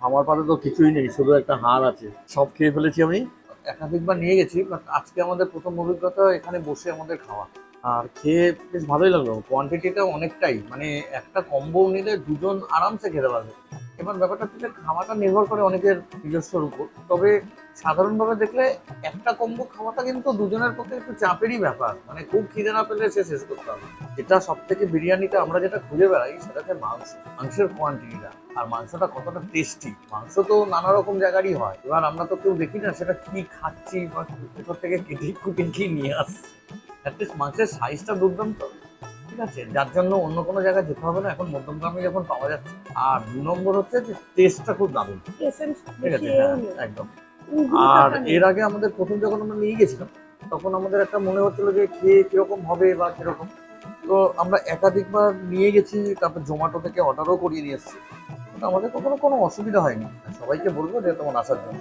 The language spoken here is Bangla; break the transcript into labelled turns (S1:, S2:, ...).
S1: আমার পাতে তো কিছুই নেই, শুধু একটা হাড় আছে, সব খেয়ে ফেলেছি আমি। একাধিকবার নিয়ে গেছি, বাট আজকে আমাদের প্রথম অভিজ্ঞতা এখানে বসে আমাদের খাওয়া। আর খেয়ে বেশ ভালোই লাগলো, কোয়ান্টিটিটা অনেকটাই, মানে একটা কম্বো নিলে দুজন আরামসে খেতে পারবে। এবার ব্যাপারটা হচ্ছে যে খাওয়াটা নির্ভর করে অনেকের নিজস্বর উপর। তবে সাধারণভাবে দেখলে একটা কম্বো খাওয়াটা কিন্তু দুজনের পক্ষে একটু চাপেরই ব্যাপার, মানে খুব খিদে না পেলে সে শেষ করতে হবে। যেটা সব থেকে বিরিয়ানিতে আমরা যেটা খুঁজে বেড়াই সেটা হচ্ছে মাংস, মাংসের কোয়ান্টিটিটা, আর মাংসটা কতটা টেস্টি। মাংস তো নানা রকম জায়গারই হয়, এবার আমরা তো কেউ দেখি না সেটা কি খাচ্ছি বা কোথা থেকে কেটে কুটে কি নিয়ে আসছি। অ্যাটলিস্ট মাংসের সাইজটা দুর্দান্ত, ঠিক আছে, যার জন্য অন্য কোনো জায়গায় যেতে হবে না, এখন মধ্যমগ্রামে যখন পাওয়া যাচ্ছে। আর ২ নম্বর হচ্ছে যে টেস্টটা খুব দারুণ, ঠিক আছে, হ্যাঁ একদম। আর এর আগে আমাদের প্রথম যখন আমরা নিয়ে গেছিলাম, তখন আমাদের একটা মনে হচ্ছিল যে খেয়ে কিরকম হবে বা কিরকম। তো আমরা একাধিকবার নিয়ে গেছি, তারপর জোম্যাটো থেকে অর্ডারও করিয়ে নিয়ে এসেছি। আমাদের কখনো কোনো অসুবিধা হয়নি। সবাইকে বলবো যে তোমার আসার জন্য।